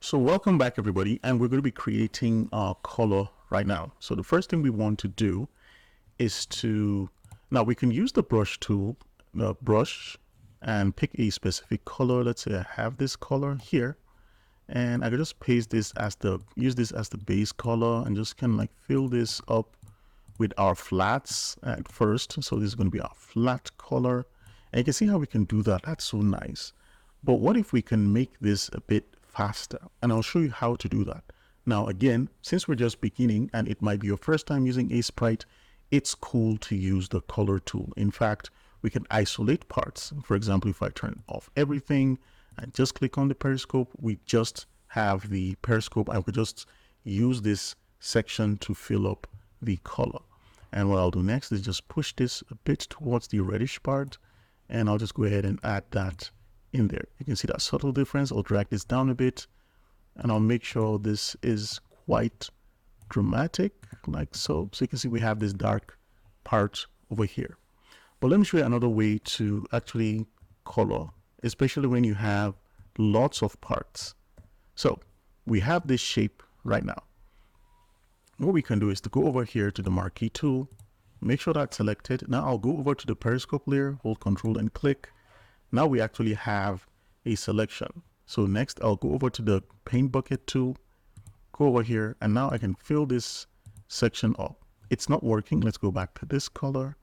So welcome back everybody, and we're going to be creating our color right now. So the first thing we want to do is now we can use the brush tool, the brush, and pick a specific color. Let's say I have this color here, and I can just use this as the base color and just kind of like fill this up with our flats at first. So this is going to be our flat color, and you can see how we can do that. That's so nice. But what if we can make this a bit faster? And I'll show you how to do that. Now, again, since we're just beginning and it might be your first time using Aseprite, it's cool to use the color tool. In fact, we can isolate parts. For example, if I turn off everything and just click on the periscope, we just have the periscope. I could just use this section to fill up the color. And what I'll do next is just push this a bit towards the reddish part, and I'll just go ahead and add that in there. You can see that subtle difference. I'll drag this down a bit, and I'll make sure this is quite dramatic, like so. So you can see we have this dark part over here. But let me show you another way to actually color, especially when you have lots of parts. So we have this shape right now. What we can do is to go over here to the marquee tool, make sure that's selected. Now I'll go over to the periscope layer, hold Control and click. Now we actually have a selection. So next I'll go over to the paint bucket tool, go over here, and now I can fill this section up. It's not working. Let's go back to this color.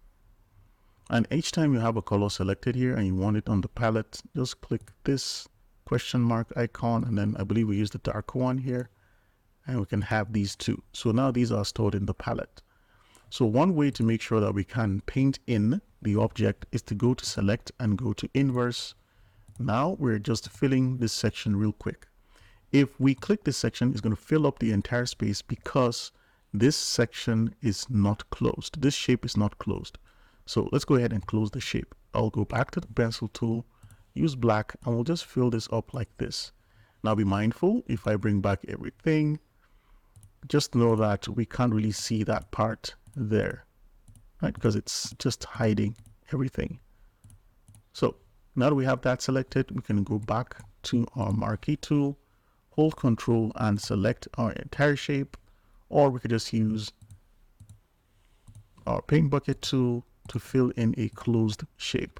And each time you have a color selected here and you want it on the palette, just click this question mark icon, and then I believe we use the dark one here, and we can have these two. So now these are stored in the palette. So one way to make sure that we can paint in the object is to go to select and go to inverse. Now we're just filling this section real quick. If we click this section, it's going to fill up the entire space because this section is not closed. This shape is not closed. So let's go ahead and close the shape. I'll go back to the pencil tool, use black, and we'll just fill this up like this. Now be mindful, if I bring back everything, just know that we can't really see that part there, right? Because it's just hiding everything. So now that we have that selected, we can go back to our marquee tool, hold Control and select our entire shape, or we could just use our paint bucket tool to fill in a closed shape.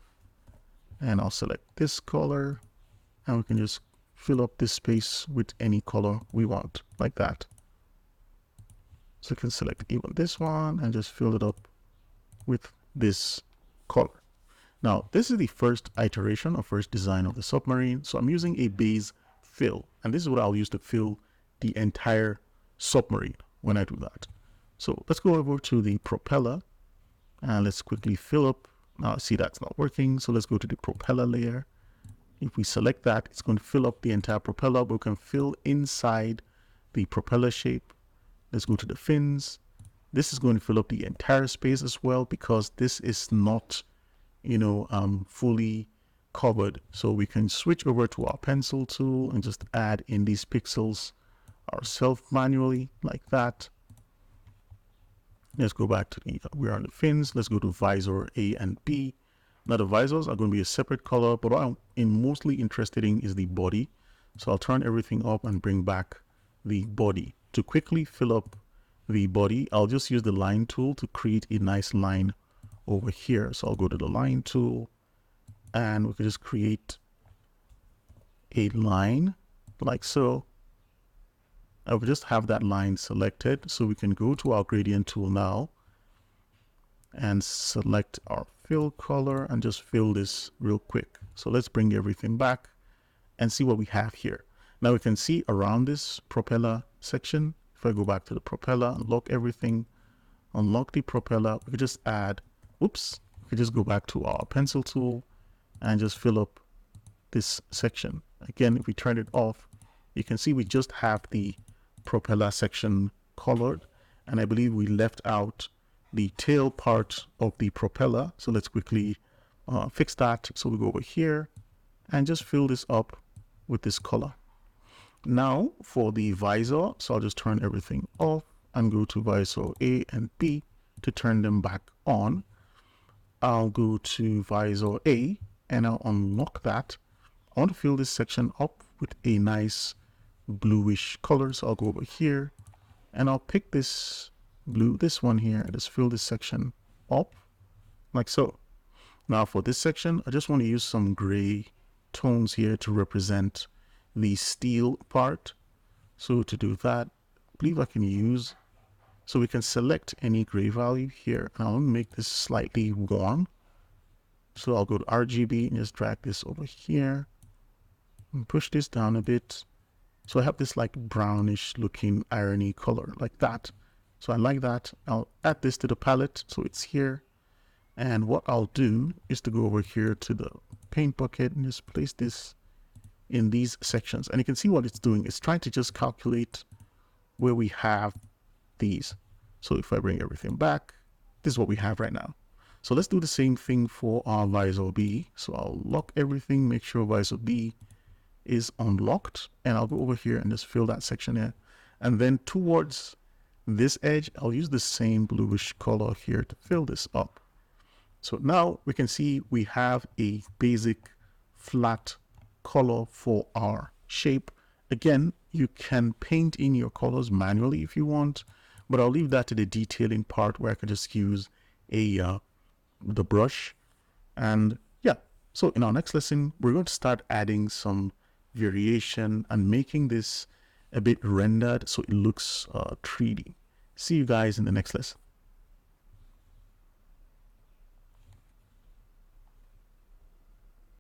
And I'll select this color, and we can just fill up this space with any color we want, like that. So you can select even this one and just fill it up with this color. Now, this is the first iteration or first design of the submarine. So I'm using a base fill, and this is what I'll use to fill the entire submarine when I do that. So let's go over to the propeller and let's quickly fill up. Now see that's not working. So let's go to the propeller layer. If we select that, it's going to fill up the entire propeller, but we can fill inside the propeller shape. Let's go to the fins. This is going to fill up the entire space as well because this is not, fully covered. So we can switch over to our pencil tool and just add in these pixels ourselves manually like that. Let's go back to we're on the fins. Let's go to visor A and B. Now the visors are going to be a separate color, but what I'm mostly interested in is the body. So I'll turn everything up and bring back the body. To quickly fill up the body, I'll just use the line tool to create a nice line over here. So I'll go to the line tool and we can just create a line like so. I will just have that line selected, so we can go to our gradient tool now and select our fill color and just fill this real quick. So let's bring everything back and see what we have here. Now we can see around this propeller section, if I go back to the propeller, unlock everything, unlock the propeller, we could just add, we could just go back to our pencil tool and just fill up this section. Again, if we turn it off, you can see we just have the propeller section colored, and I believe we left out the tail part of the propeller. So let's quickly fix that. So we go over here and just fill this up with this color. Now for the visor, so I'll just turn everything off and go to visor A and B to turn them back on. I'll go to visor A and I'll unlock that. I want to fill this section up with a nice bluish color. So I'll go over here and I'll pick this blue, this one here, and just fill this section up like so. Now for this section, I just want to use some gray tones here to represent the steel part. So to do that, I believe I can use, so we can select any gray value here. And I'll make this slightly warm. So I'll go to RGB and just drag this over here and push this down a bit. So I have this like brownish looking irony color like that. So I like that. I'll add this to the palette. So it's here. And what I'll do is to go over here to the paint bucket and just place this in these sections. And you can see what it's doing. It's trying to just calculate where we have these. So if I bring everything back, this is what we have right now. So let's do the same thing for our visor B. So I'll lock everything, make sure visor B is unlocked, and I'll go over here and just fill that section here. And then towards this edge, I'll use the same bluish color here to fill this up. So now we can see we have a basic flat color for our shape. Again, you can paint in your colors manually if you want, but I'll leave that to the detailing part where I can just use the brush. And yeah, so in our next lesson, we're going to start adding some variation and making this a bit rendered so it looks 3D. See you guys in the next lesson.